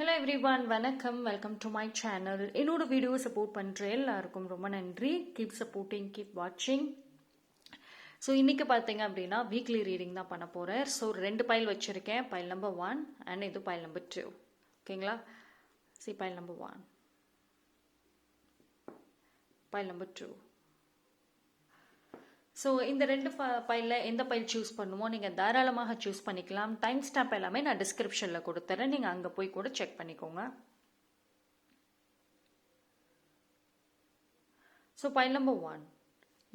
Hello everyone, வணக்கம். Welcome to my channel. என்னோட video support பண்ணுற எல்லாருக்கும் ரொம்ப நன்றி. கீப் சப்போர்ட்டிங், கீப் வாட்சிங். ஸோ இன்றைக்கி பார்த்தீங்க அப்படின்னா வீக்லி ரீடிங் தான் பண்ண போகிறேன். ஸோ 2 பைல் வச்சுருக்கேன். பைல் நம்பர் 1 அண்ட் இது பைல் நம்பர் 2. ஓகேங்களா? C file number 1, file number 2. So இந்த 2 பைலில் எந்த பைல் சூஸ் பண்ணுமோ நீங்கள் தாராளமாக சூஸ் பண்ணிக்கலாம். டைம் ஸ்டாம்ப் எல்லாமே நான் டிஸ்கிரிப்ஷனில் கொடுத்துறேன். நீங்கள் அங்கே போய் கூட செக் பண்ணிக்கோங்க. ஸோ பைல் நம்பர் 1,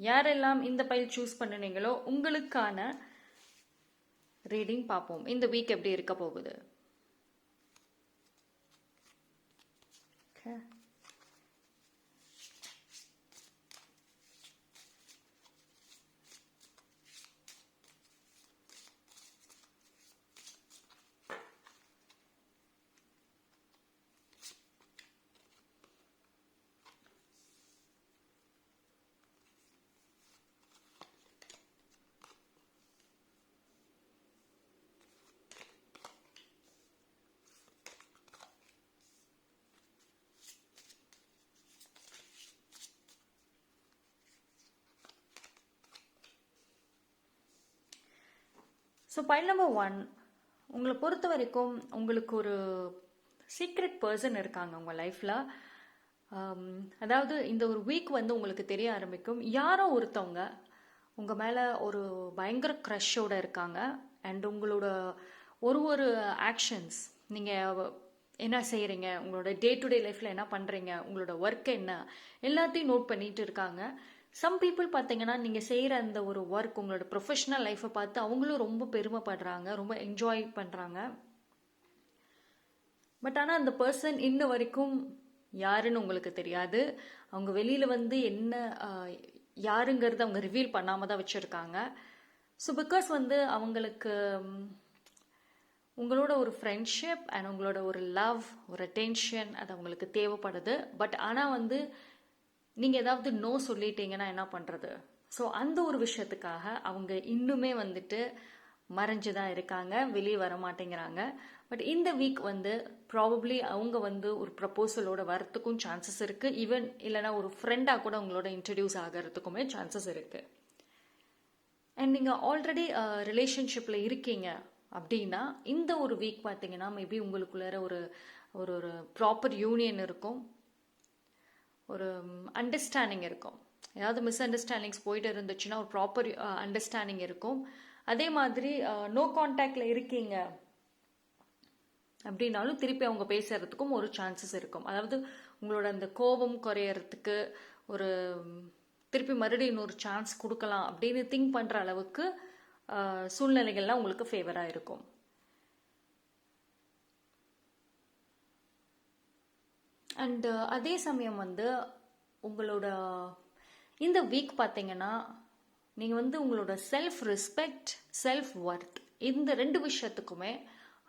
யாரெல்லாம் இந்த பைல் சூஸ் பண்ணுனீங்களோ உங்களுக்கான ரீடிங் பார்ப்போம். இந்த வீக் எப்படி இருக்க போகுது? ஓகே, ஸோ பைல் நம்பர் 1, உங்களை பொறுத்த வரைக்கும் உங்களுக்கு ஒரு சீக்ரெட் பர்சன் இருக்காங்க உங்கள் லைஃப்பில். அதாவது இந்த ஒரு வீக் உங்களுக்கு தெரிய ஆரம்பிக்கும், யாரோ ஒருத்தவங்க உங்கள் மேலே ஒரு பயங்கர க்ரஷோடு இருக்காங்க. அண்ட் உங்களோட ஒரு ஆக்ஷன்ஸ், நீங்கள் என்ன செய்கிறீங்க, உங்களோட டே டு டே லைஃப்பில் என்ன பண்ணுறீங்க, உங்களோட ஒர்க் என்ன, எல்லாத்தையும் நோட் பண்ணிட்டு இருக்காங்க. சம் பீப்புள் பார்த்தீங்கன்னா நீங்கள் செய்கிற அந்த ஒரு ஒர்க், உங்களோட ப்ரொஃபஷனல் லைஃப்பை பார்த்து அவங்களும் ரொம்ப பெருமைப்படுறாங்க, ரொம்ப என்ஜாய் பண்ணுறாங்க. பட் ஆனால் அந்த பர்சன் இன்ன வரைக்கும் யாருன்னு உங்களுக்கு தெரியாது. அவங்க வெளியில் என்ன யாருங்கிறது அவங்க ரிவீல் பண்ணாமல் தான் வச்சுருக்காங்க. ஸோ பிகாஸ் அவங்களுக்கு உங்களோட ஒரு ஃப்ரெண்ட்ஷிப் அண்ட் உங்களோட ஒரு லவ், ஒரு அட்டென்ஷன் அது அவங்களுக்கு தேவைப்படுது. பட் ஆனால் நீங்கள் ஏதாவது நோ சொல்லிட்டீங்கன்னா என்ன பண்ணுறது? ஸோ அந்த ஒரு விஷயத்துக்காக அவங்க இன்னுமே மறைஞ்சு தான் இருக்காங்க, வெளியே வர மாட்டேங்கிறாங்க. பட் இந்த வீக் ப்ராபப்ளி அவங்க ஒரு ப்ரப்போசலோட வரத்துக்கும் சான்சஸ் இருக்குது. ஈவன் இல்லைனா ஒரு ஃப்ரெண்டாக கூட உங்களோட இன்ட்ரடியூஸ் ஆகிறதுக்குமே சான்சஸ் இருக்குது. அண்ட் நீங்கள் ஆல்ரெடி ரிலேஷன்ஷிப்பில் இருக்கீங்க அப்படின்னா இந்த ஒரு வீக் பார்த்தீங்கன்னா மேபி உங்களுக்குள்ளார ஒரு ஒரு ப்ராப்பர் யூனியன் இருக்கும், ஒரு அண்டர்ஸ்டாண்டிங் இருக்கும். ஏதாவது மிஸ் அண்டர்ஸ்டாண்டிங்ஸ் போயிட்டு இருந்துச்சுன்னா ஒரு ப்ராப்பர் அண்டர்ஸ்டாண்டிங் இருக்கும். அதே மாதிரி நோ கான்டாக்டில் இருக்கீங்க அப்படின்னாலும் திருப்பி அவங்க பேசுறதுக்கும் ஒரு சான்சஸ் இருக்கும். அதாவது உங்களோட அந்த கோபம் குறையறதுக்கு ஒரு திருப்பி மறுபடியும் இன்னொரு சான்ஸ் கொடுக்கலாம் அப்படின்னு திங்க் பண்ணுற அளவுக்கு சூழ்நிலைகள்லாம் உங்களுக்கு ஃபேவராக இருக்கும். அண்டு அதே சமயம் உங்களோட இந்த வீக் பார்த்தீங்கன்னா நீங்கள் உங்களோட செல்ஃப் ரெஸ்பெக்ட், செல்ஃப் ஒர்த், இந்த 2 விஷயத்துக்குமே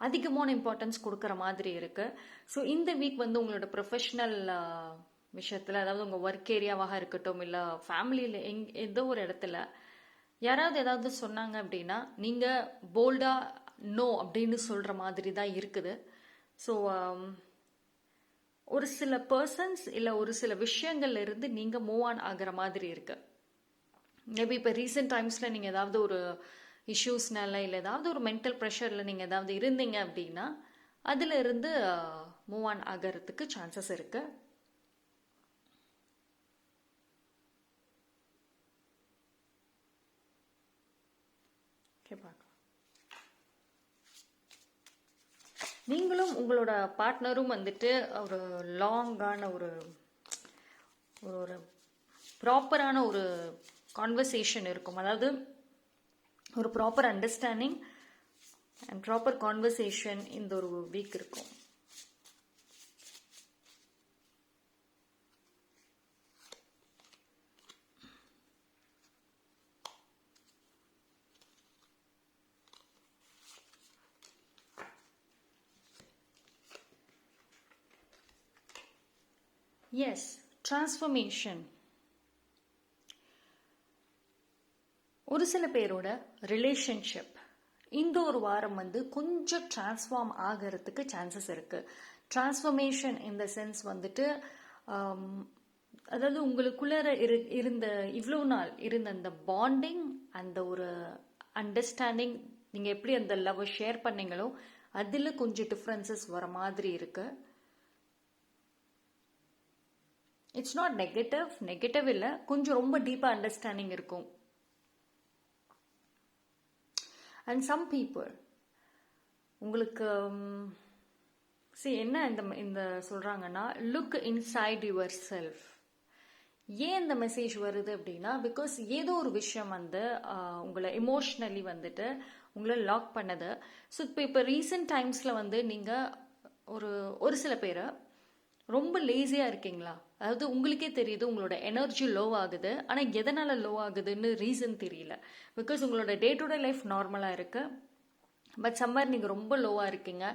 அதிகமான இம்பார்ட்டன்ஸ் கொடுக்குற மாதிரி இருக்குது. ஸோ இந்த வீக் உங்களோட ப்ரொஃபஷ்னல் விஷயத்தில், அதாவது உங்கள் ஒர்க் ஏரியாவாக இருக்கட்டும், இல்லை ஃபேமிலியில் ஏதோ ஒரு இடத்துல யாராவது ஏதாவது சொன்னாங்க அப்படின்னா நீங்கள் போல்டாக நோ அப்படின்னு சொல்கிற மாதிரி தான் இருக்குது. ஸோ ஒரு சில பர்சன்ஸ் இல்லை ஒரு சில விஷயங்கள்ல இருந்து நீங்கள் மூவ் ஆன் ஆகிற மாதிரி இருக்கு. மேபி இப்போ ரீசெண்ட் டைம்ஸில் நீங்கள் ஏதாவது ஒரு இஷ்யூஸ்னால இல்லை ஏதாவது ஒரு மென்டல் ப்ரெஷரில் நீங்கள் ஏதாவது இருந்தீங்க அப்படின்னா அதில் இருந்து மூவ் ஆன் ஆகிறதுக்கு சான்சஸ் இருக்கு. பார்க்கலாம், நீங்களும் உங்களோட பார்ட்னரும் ஒரு லாங்கான ஒரு ஒரு ப்ராப்பரான ஒரு கான்வர்சேஷன் இருக்கும். அதாவது ஒரு proper understanding and proper conversation இந்த ஒரு வீக் இருக்கும். Yes, transformation. ஒரு சில பேரோட ரிலேஷன்ஷிப் இந்த ஒரு வாரம் வந்து கொஞ்சம் டிரான்ஸ்ஃபார்ம் ஆகிறதுக்கு சான்சஸ் இருக்கு. டிரான்ஸ்ஃபர்மேஷன் இந்த சென்ஸ் வந்துட்டு அதாவது உங்களுக்குள்ள இருந்த இவ்வளோ நாள் இருந்த அந்த பாண்டிங், அந்த ஒரு அண்டர்ஸ்டாண்டிங், நீங்கள் எப்படி அந்த லவ்வை ஷேர் பண்ணீங்களோ அதில் கொஞ்சம் டிஃப்ரென்சஸ் வர மாதிரி இருக்கு. இட்ஸ் நாட் நெகட்டிவ் இல்லை, கொஞ்சம் ரொம்ப டீப்பாக அண்டர்ஸ்டாண்டிங் இருக்கும். அண்ட் சம் பீப்புள் உங்களுக்கு என்ன இந்த சொல்கிறாங்கன்னா, லுக் இன்சைட் யுவர் செல்ஃப். ஏன் இந்த மெசேஜ் வருது அப்படின்னா, பிகாஸ் ஏதோ ஒரு விஷயம் வந்து உங்களை எமோஷ்னலி வந்துட்டு உங்களை லாக் பண்ணது. ஸோ இப்போ ரீசெண்ட் டைம்ஸில் வந்து நீங்கள் ஒரு சில பேரை ரொம்ப லேசியாக இருக்கீங்களா? அதாவது உங்களுக்கே தெரியுது உங்களோட எனர்ஜி லோ ஆகுது, ஆனால் எதனால் லோ ஆகுதுன்னு ரீசன் தெரியல. பிகாஸ் உங்களோட டே டு டே லைஃப் நார்மலாக இருக்கு, பட் சம்மர் நீங்கள் ரொம்ப லோவாக இருக்கீங்க.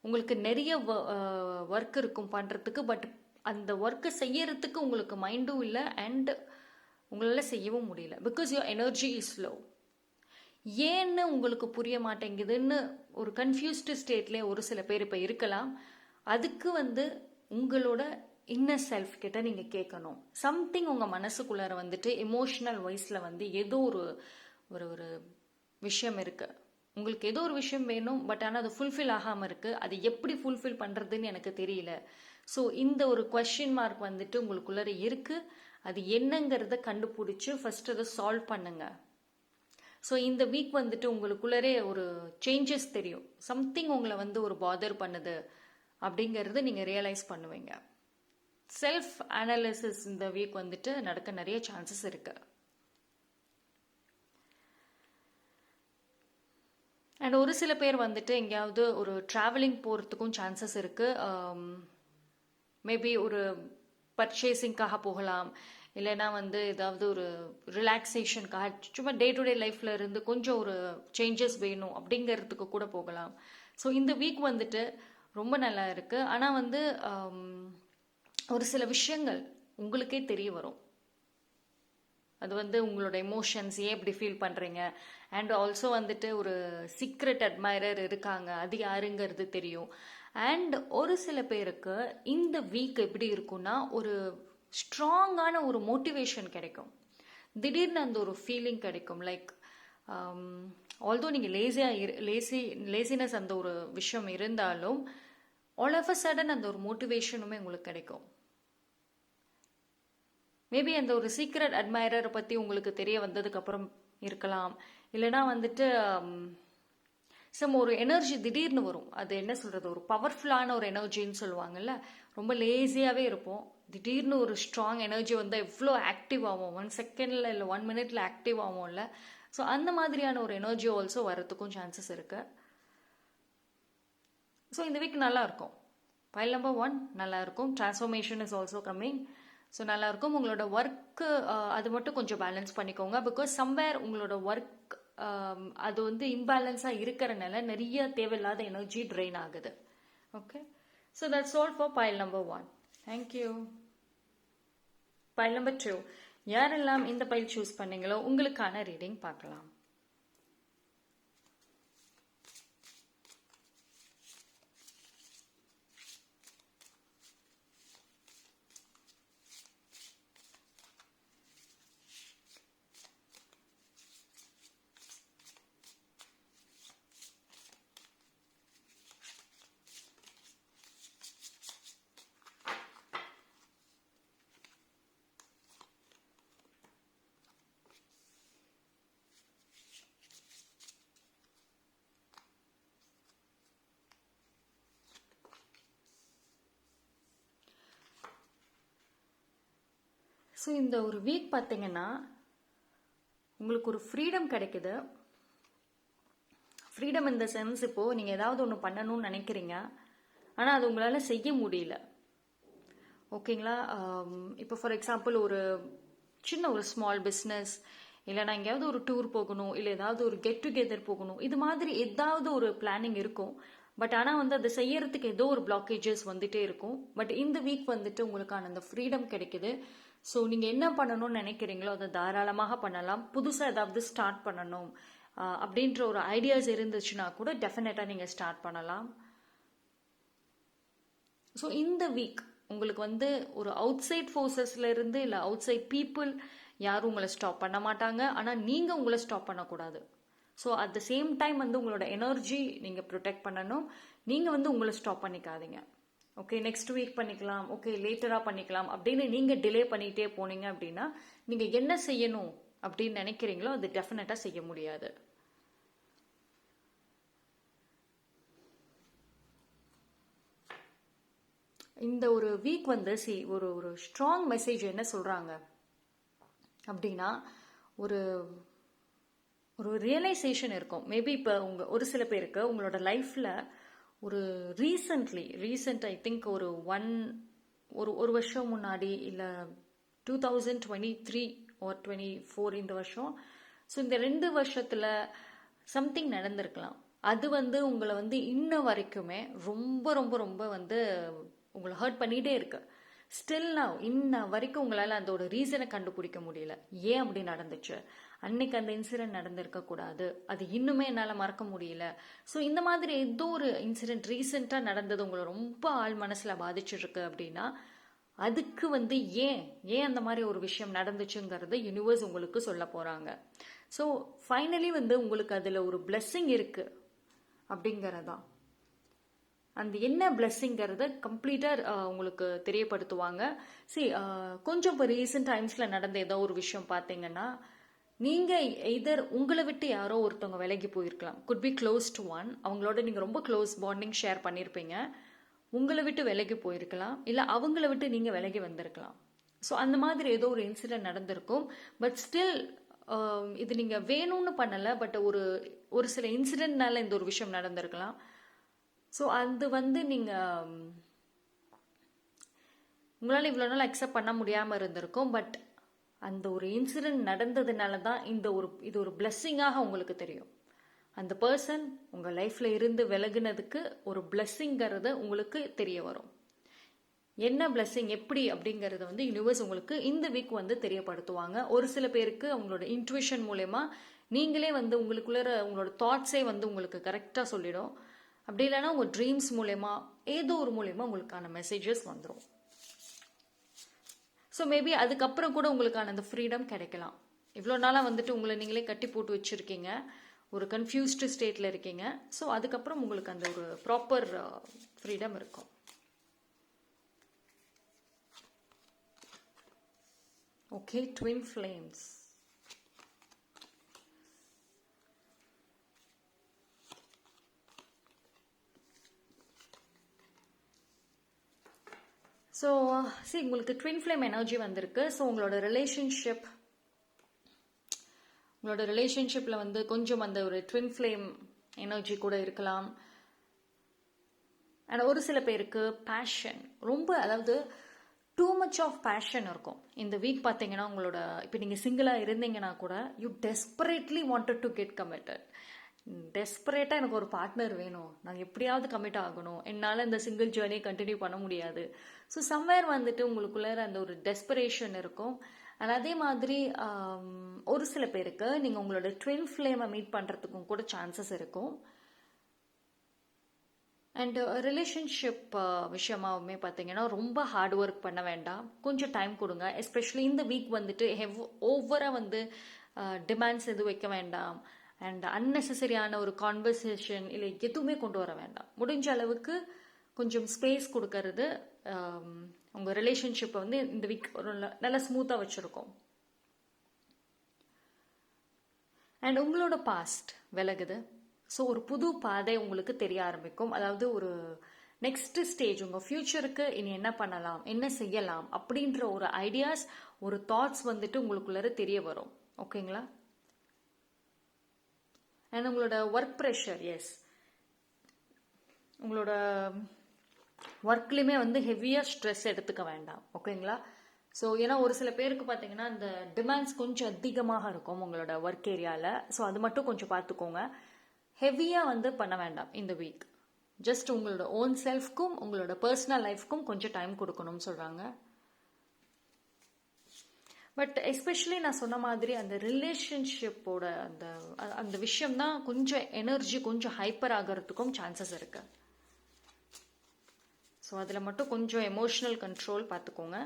உங்களுக்கு நிறைய ஒர்க் இருக்கும் பண்ணுறதுக்கு, பட் அந்த ஒர்க்கை செய்யறதுக்கு உங்களுக்கு மைண்டும் இல்லை அண்ட் உங்களால் செய்யவும் முடியல. Because your energy is low. ஏன்னு உங்களுக்கு புரிய மாட்டேங்குதுன்னு ஒரு கன்ஃபியூஸ்டு ஸ்டேட்லேயே ஒரு சில பேர் இப்போ இருக்கலாம். அதுக்கு வந்து உங்களோட இன்னர் செல்ஃப் கிட்ட நீங்கள் கேட்கணும். சம்திங் உங்கள் மனசுக்குள்ளார வந்துட்டு எமோஷனல் வைஸில் வந்து ஏதோ ஒரு ஒரு விஷயம் இருக்குது. உங்களுக்கு ஏதோ ஒரு விஷயம் வேணும், பட் ஆனால் அது ஃபுல்ஃபில் ஆகாமல் இருக்குது. அது எப்படி ஃபுல்ஃபில் பண்ணுறதுன்னு எனக்கு தெரியல. ஸோ இந்த ஒரு கொஸ்டின் மார்க் வந்துட்டு உங்களுக்குள்ளார இருக்குது. அது என்னங்கிறத கண்டுபிடிச்சி ஃபர்ஸ்ட் அதை சால்வ் பண்ணுங்க. ஸோ இந்த வீக் வந்துட்டு உங்களுக்குள்ளரே ஒரு சேஞ்சஸ் தெரியும். சம்திங் உங்களை வந்து ஒரு பாதர் பண்ணுது அப்படிங்கிறது நீங்கள் ரியலைஸ் பண்ணுவீங்க. செல்ஃப் அனாலிசிஸ் இந்த வீக் வந்துட்டு நடக்க நிறைய சான்சஸ் இருக்கு. அண்ட் ஒரு சில பேர் வந்துட்டு எங்கேயாவது ஒரு ட்ராவலிங் போகிறதுக்கும் சான்சஸ் இருக்கு. மேபி ஒரு பர்ச்சேசிங்காக போகலாம், இல்லைன்னா வந்து ஏதாவது ஒரு ரிலாக்ஸேஷனுக்காக சும்மா டே டு டே லைஃப்ல இருந்து கொஞ்சம் ஒரு சேஞ்சஸ் வேணும் அப்படிங்கிறதுக்கு கூட போகலாம். ஸோ இந்த வீக் வந்துட்டு ரொம்ப நல்லா இருக்கு. ஆனால் வந்து ஒரு சில விஷயங்கள் உங்களுக்கே தெரிய வரும். அது வந்து உங்களோட எமோஷன்ஸ் ஏன் இப்படி ஃபீல் பண்ணுறீங்க, அண்ட் ஆல்சோ வந்துட்டு ஒரு சீக்ரெட் அட்மைரர் இருக்காங்க, அது யாருங்கிறது தெரியும். அண்ட் ஒரு சில பேருக்கு இந்த வீக் எப்படி இருக்குன்னா, ஒரு ஸ்ட்ராங்கான ஒரு மோட்டிவேஷன் கிடைக்கும். திடீர்னு அந்த ஒரு ஃபீலிங் கிடைக்கும். லைக் ஆல்தோ நீங்கள் லேசினஸ் அந்த ஒரு விஷயம் இருந்தாலும் ஆல் ஆஃப் அ சடன் அந்த ஒரு மோட்டிவேஷனுமே உங்களுக்கு கிடைக்கும். மேபி அந்த ஒரு சீக்ரெட் அட்மைரரை பற்றி உங்களுக்கு தெரிய வந்ததுக்கு அப்புறம் இருக்கலாம், இல்லைனா வந்துட்டு ஒரு எனர்ஜி திடீர்னு வரும். அது என்ன சொல்றது, ஒரு பவர்ஃபுல்லான ஒரு எனர்ஜின்னு சொல்லுவாங்கல்ல. ரொம்ப லேசியாகவே இருப்போம், திடீர்னு ஒரு ஸ்ட்ராங் எனர்ஜி வந்தால் எவ்வளோ ஆக்டிவ் ஆகும், 1 செகண்டில் இல்லை 1 மினிட்ல ஆக்டிவ் ஆகும்ல. ஸோ அந்த மாதிரியான ஒரு எனர்ஜி ஆல்சோ வரத்துக்கும் சான்சஸ் இருக்கு. ஸோ இந்த வீக் நல்லா இருக்கும். பைல் நம்பர் 1 நல்லா இருக்கும். Transformation is also coming. So நல்லா இருக்கும். உங்களோட ஒர்க்கு அது மட்டும் கொஞ்சம் பேலன்ஸ் பண்ணிக்கோங்க. பிகாஸ் சம்வேர் உங்களோட ஒர்க் அது வந்து இம்பேலன்ஸாக இருக்கிறனால நிறைய தேவையில்லாத எனர்ஜி ட்ரெயின் ஆகுது. Okay, so that's all for file number 1. Thank you. File number 2, யாரெல்லாம் இந்த பைல் சூஸ் பண்ணீங்களோ உங்களுக்கான ரீடிங் பார்க்கலாம். ஸோ இந்த ஒரு வீக் பார்த்தீங்கன்னா உங்களுக்கு ஒரு ஃப்ரீடம் கிடைக்குது. ஃப்ரீடம் இந்த சென்ஸ், இப்போது நீங்கள் ஏதாவது ஒன்று பண்ணணும்னு நினைக்கிறீங்க, ஆனால் அது உங்களால் செய்ய முடியல. ஓகேங்களா? இப்போ ஃபார் எக்ஸாம்பிள் ஒரு சின்ன ஒரு ஸ்மால் பிஸ்னஸ், இல்லைனா எங்கேயாவது ஒரு டூர் போகணும், இல்லை ஏதாவது ஒரு கெட் டுகெதர் போகணும், இது மாதிரி ஏதாவது ஒரு பிளானிங் இருக்கும். பட் ஆனால் வந்து அதை செய்யறதுக்கு ஏதோ ஒரு பிளாக்கேஜஸ் வந்துட்டே இருக்கும். பட் இந்த வீக் வந்துட்டு உங்களுக்கான அந்த ஃப்ரீடம் கிடைக்குது. ஸோ நீங்கள் என்ன பண்ணணும்னு நினைக்கிறீங்களோ அதை தாராளமாக பண்ணலாம். புதுசாக ஏதாவது ஸ்டார்ட் பண்ணணும், அப்படின்ற ஒரு ஐடியாஸ் இருந்துச்சுன்னா கூட டெஃபினட்டாக நீங்கள் ஸ்டார்ட் பண்ணலாம். ஸோ இந்த வீக் உங்களுக்கு வந்து ஒரு அவுட் சைட் ஃபோர்ஸஸ்ல இருந்து இல்லை அவுட் சைட் பீப்புள் யாரும் உங்களை ஸ்டாப் பண்ண மாட்டாங்க. ஆனால் நீங்கள் உங்களை ஸ்டாப் பண்ணக்கூடாது. So at the same time வந்து உங்களோட எனர்ஜி நீங்கள் ப்ரொடெக்ட் பண்ணணும். நீங்கள் வந்து உங்களை ஸ்டாப் பண்ணிக்காதீங்க. ஓகே, நெக்ஸ்ட் வீக் பண்ணிக்கலாம், ஓகே லேட்டராக பண்ணிக்கலாம் அப்படின்னு நீங்கள் டிலே பண்ணிகிட்டே போனீங்க அப்படின்னா நீங்கள் என்ன செய்யணும் அப்படின்னு நினைக்கிறீங்களோ அது டெஃபினட்டாக செய்ய முடியாது. இந்த ஒரு வீக் வந்து ஒரு ஒரு ஸ்ட்ராங் மெசேஜ் என்ன சொல்கிறாங்க அப்படின்னா, ஒரு ஒரு ரியலைசேஷன் இருக்கும். மேபி இப்போ ஒரு சில பேருக்கு உங்களோட லைஃப்பில் ஒரு ரீசன்ட் ஐ திங்க் ஒரு வருஷம் முன்னாடி இல்லை 2023 or 24 இந்த வருஷம். ஸோ இந்த 2 வருஷத்தில் சம்திங் நடந்திருக்கலாம். அது வந்து உங்களை வந்து இன்ன வரைக்குமே ரொம்ப ரொம்ப ரொம்ப வந்து உங்களை ஹர்ட் பண்ணிகிட்டே இருக்கு. ஸ்டில் நவ் இன்ன வரைக்கும் உங்களால் அதோட ரீசனை கண்டுபிடிக்க முடியல. ஏன் அப்படி நடந்துச்சு, அன்னைக்கு அந்த இன்சிடென்ட் நடந்திருக்கக்கூடாது, அது இன்னுமே என்னால் மறக்க முடியல. ஸோ இந்த மாதிரி ஏதோ ஒரு இன்சிடென்ட் ரீசெண்டாக நடந்தது உங்களை ரொம்ப ஆள் மனசில் பாதிச்சிருக்கு அப்படின்னா அதுக்கு வந்து ஏன் அந்த மாதிரி ஒரு விஷயம் நடந்துச்சுங்கிறத யூனிவர்ஸ் உங்களுக்கு சொல்ல போகிறாங்க. ஸோ ஃபைனலி வந்து உங்களுக்கு அதில் ஒரு பிளெஸ்ஸிங் இருக்குது அப்படிங்கிறதான். அந்த என்ன பிளெஸ்ஸிங்கிறத கம்ப்ளீட்டாக உங்களுக்கு தெரியப்படுத்துவாங்க. கொஞ்சம் இப்போ ரீசெண்ட் டைம்ஸில் நடந்த ஏதோ ஒரு விஷயம் பார்த்தீங்கன்னா, நீங்கள் எதர் உங்களை விட்டு யாரோ ஒருத்தவங்க விலகி போயிருக்கலாம். Could be close to one. அவங்களோட நீங்கள் ரொம்ப க்ளோஸ் பாண்டிங் ஷேர் பண்ணியிருப்பீங்க. உங்களை விட்டு விலகி போயிருக்கலாம், இல்லை அவங்கள விட்டு நீங்கள் விலகி வந்திருக்கலாம். ஸோ அந்த மாதிரி ஏதோ ஒரு இன்சிடென்ட் நடந்திருக்கும். பட் ஸ்டில் இது நீங்கள் வேணும்னு பண்ணலை, பட் ஒரு சில இன்சிடென்ட்னால இந்த ஒரு விஷயம் நடந்திருக்கலாம். ஸோ அது வந்து நீங்கள் உங்களால் இவ்வளோ நாள் அக்செப்ட் பண்ண முடியாமல் இருந்திருக்கும். பட் அந்த ஒரு இன்சிடென்ட் நடந்ததுனால தான் இது ஒரு பிளெஸ்ஸிங்காக உங்களுக்கு தெரியும். அந்த பர்சன் உங்கள் லைஃப்பில் இருந்து விலகுனதுக்கு ஒரு பிளெஸ்ஸிங்கிறது உங்களுக்கு தெரிய வரும். என்ன பிளெஸ்ஸிங் எப்படி அப்படிங்கிறத வந்து யூனிவர்ஸ் உங்களுக்கு இந்த வீக் வந்து தெரியப்படுத்துவாங்க. ஒரு சில பேருக்கு அவங்களோட இன்ட்யூஷன் மூலயமா நீங்களே வந்து உங்களோட தாட்ஸே வந்து உங்களுக்கு கரெக்டாக சொல்லிடும். அப்படி இல்லைன்னா உங்கள் ட்ரீம்ஸ் மூலயமா ஏதோ ஒரு மூலயமா உங்களுக்கான மெசேஜஸ் வந்துடும். ஸோ மேபி அதுக்கப்புறம் கூட உங்களுக்கான அந்த ஃப்ரீடம் கிடைக்கலாம். இவ்வளோ நாளாக வந்துட்டு உங்களை நீங்களே கட்டி போட்டு வச்சுருக்கீங்க, ஒரு கன்ஃபியூஸ்டு ஸ்டேட்டில் இருக்கீங்க. ஸோ அதுக்கப்புறம் உங்களுக்கு அந்த ஒரு ப்ராப்பர் ஃப்ரீடம் இருக்கும். Okay, twin flames. ஸோ உங்களுக்கு ட்வின் ஃப்ளேம் எனர்ஜி வந்திருக்கு. ஸோ உங்களோட ரிலேஷன்ஷிப்பில் வந்து கொஞ்சம் அந்த ஒரு ட்வின் ஃப்ளேம் எனர்ஜி கூட இருக்கலாம். அண்ட் ஒரு சில பேருக்கு பேஷன் அதாவது டூ மச் ஆஃப் பேஷன் இருக்கும். இந்த வீக் பார்த்தீங்கன்னா உங்களோட இப்போ நீங்கள் சிங்கிளாக இருந்தீங்கன்னா கூட you desperately wanted to get committed. டெஸ்பரேட்டாக எனக்கு ஒரு பார்ட்னர் வேணும், நாங்கள் எப்படியாவது கமிட் ஆகணும், என்னால் இந்த சிங்கிள் ஜேர்னியை கண்டினியூ பண்ண முடியாது. ஸோ சம்வேர் வந்துட்டு உங்களுக்குள்ளே அந்த ஒரு டெஸ்பரேஷன் இருக்கும். அண்ட் அதே மாதிரி ஒரு சில பேருக்கு நீங்கள் உங்களோட ட்வின் ஃப்ளேமை மீட் பண்ணுறதுக்கும் கூட சான்சஸ் இருக்கும். அண்ட் ரிலேஷன்ஷிப் விஷயமாவுமே பார்த்தீங்கன்னா ரொம்ப ஹார்ட் ஒர்க் பண்ண வேண்டாம், கொஞ்சம் டைம் கொடுங்க. எஸ்பெஷலி இந்த வீக் வந்துட்டு ஓவராக வந்து டிமாண்ட்ஸ் எதுவும் வைக்க வேண்டாம். அண்ட் அன்னெசரியான ஒரு கான்வர்சேஷன் இல்லை எதுவுமே கொண்டு வர வேண்டாம். முடிஞ்ச அளவுக்கு கொஞ்சம் ஸ்பேஸ் கொடுக்கறது உங்கள் ரிலேஷன்ஷிப்பை வந்து இந்த வீக் ஒரு நல்லா ஸ்மூத்தாக வச்சுருக்கோம். அண்ட் உங்களோட பாஸ்ட் விலகுது. ஸோ ஒரு புது பாதை உங்களுக்கு தெரிய ஆரம்பிக்கும். அதாவது ஒரு நெக்ஸ்ட் ஸ்டேஜ், உங்கள் ஃப்யூச்சருக்கு இனி என்ன பண்ணலாம், என்ன செய்யலாம் அப்படின்ற ஒரு ஐடியாஸ், ஒரு தாட்ஸ் வந்துட்டு உங்களுக்குள்ளார தெரிய வரும். ஓகேங்களா? அண்ட் உங்களோட ஒர்க் ப்ரெஷர், உங்களோட ஒர்க்லேயுமே வந்து ஹெவியாக ஸ்ட்ரெஸ் எடுத்துக்க வேண்டாம். ஓகேங்களா? ஸோ ஏன்னா ஒரு சில பேருக்கு பார்த்தீங்கன்னா இந்த டிமாண்ட்ஸ் கொஞ்சம் அதிகமாக இருக்கும் உங்களோட ஒர்க் ஏரியாவில். ஸோ அது மட்டும் கொஞ்சம் பார்த்துக்கோங்க. ஹெவியாக வந்து பண்ண வேண்டாம் இந்த வீக். ஜஸ்ட் உங்களோட ஓன் செல்ஃப்க்கும் உங்களோட பர்சனல் லைஃப்க்கும் கொஞ்சம் டைம் கொடுக்கணும்னு சொல்கிறாங்க. பட் எஸ்பெஷலி நான் சொன்ன மாதிரி அந்த ரிலேஷன்ஷிப்போட அந்த அந்த விஷயம் தான் கொஞ்சம் எனர்ஜி கொஞ்சம் ஹைப்பர் ஆகிறதுக்கும் சான்சஸ் இருக்கு. ஸோ அதில் மட்டும் கொஞ்சம் எமோஷனல் கண்ட்ரோல் பார்த்துக்கோங்க.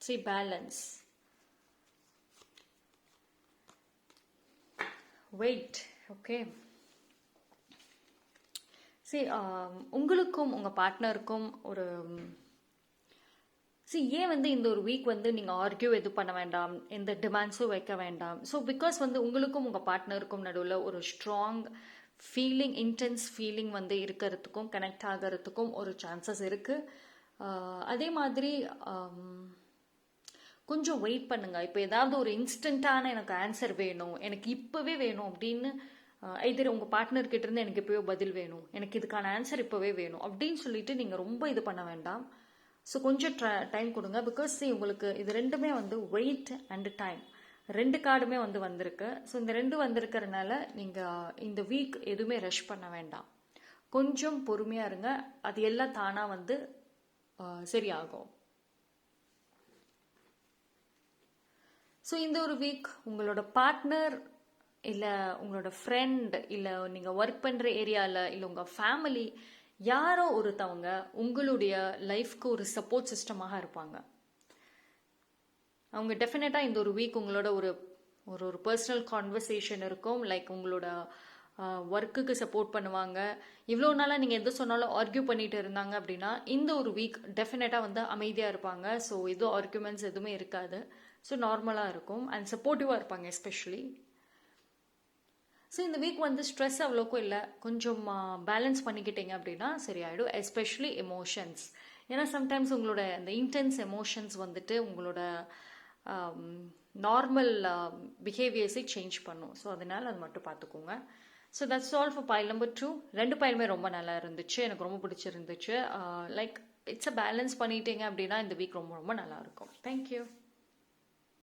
See, balance. Wait, okay. See, உங்களுக்கும் உங்கள் பார்ட்னருக்கும் ஒரு ஏன் வந்து இந்த ஒரு வீக் வந்து நீங்கள் ஆர்கியூ எது பண்ண வேண்டாம், எந்த டிமாண்ட்ஸும் வைக்க வேண்டாம். ஸோ பிகாஸ் வந்து உங்களுக்கும் உங்கள் பார்ட்னருக்கும் நடுவில் ஒரு ஸ்ட்ராங் ஃபீலிங், இன்டென்ஸ் ஃபீலிங் வந்து இருக்கிறதுக்கும் கனெக்ட் ஆகிறதுக்கும் ஒரு சான்சஸ் இருக்குது. அதே மாதிரி கொஞ்சம் வெயிட் பண்ணுங்க. இப்போ ஏதாவது ஒரு இன்ஸ்டண்ட்டான எனக்கு ஆன்சர் வேணும், எனக்கு இப்போவே வேணும் அப்படின்னு இதர் உங்கள் பார்ட்னர்கிட்ட இருந்து எனக்கு இப்போவே பதில் வேணும், எனக்கு இதுக்கான ஆன்சர் இப்போவே வேணும் அப்படின்னு சொல்லிட்டு நீங்கள் ரொம்ப இது பண்ண வேண்டாம். ஸோ கொஞ்சம் டைம் கொடுங்க. பிகாஸ் உங்களுக்கு இது ரெண்டுமே வந்து வெயிட் அண்ட் டைம் ரெண்டு கார்டுமே வந்து வந்திருக்கு. ஸோ இந்த ரெண்டு வந்திருக்கிறதுனால நீங்கள் இந்த வீக் எதுவுமே ரஷ் பண்ண வேண்டாம், கொஞ்சம் பொறுமையாக இருங்க. அது எல்லாம் தானாக வந்து சரியாகும். ஸோ இந்த ஒரு வீக் உங்களோட பார்ட்னர் இல்லை உங்களோட ஃப்ரெண்ட் இல்லை நீங்கள் ஒர்க் பண்ணுற ஏரியாவில் இல்லை உங்கள் ஃபேமிலி யாரோ ஒருத்தவங்க உங்களுடைய லைஃப்க்கு ஒரு சப்போர்ட் சிஸ்டமாக இருப்பாங்க. அவங்க டெஃபினட்டாக இந்த ஒரு வீக் உங்களோட ஒரு ஒரு பர்சனல் கான்வர்சேஷன் இருக்கும். லைக் உங்களோட ஒர்க்குக்கு சப்போர்ட் பண்ணுவாங்க. இவ்வளோ நாளாக நீங்கள் எது சொன்னாலும் ஆர்கியூ பண்ணிட்டு இருந்தாங்க அப்படின்னா இந்த ஒரு வீக் டெஃபினட்டாக வந்து அமைதியாக இருப்பாங்க. ஸோ எதுவும் ஆர்கியூமெண்ட்ஸ் எதுவுமே இருக்காது. ஸோ நார்மலாக இருக்கும் அண்ட் சப்போர்ட்டிவாக இருப்பாங்க எஸ்பெஷலி. ஸோ இந்த வீக் வந்து ஸ்ட்ரெஸ் அவ்வளோக்கும் இல்லை, கொஞ்சம் பேலன்ஸ் பண்ணிக்கிட்டீங்க அப்படின்னா சரியாயிடும். Especially emotions. ஏன்னா சம்டைம்ஸ் உங்களோட அந்த இன்டென்ஸ் எமோஷன்ஸ் வந்துட்டு உங்களோட நார்மல் பிஹேவியர்ஸை சேஞ்ச் பண்ணும். ஸோ அதனால் அது மட்டும் பார்த்துக்கோங்க. So that's all for file number 2. ரெண்டு பைலுமே ரொம்ப நல்லா இருந்துச்சு, எனக்கு ரொம்ப பிடிச்சிருந்துச்சு. லைக் இட்ஸ் அ பேலன்ஸ் பண்ணிட்டீங்க அப்படின்னா இந்த வீக் ரொம்ப ரொம்ப நல்லாயிருக்கும். தேங்க்யூ.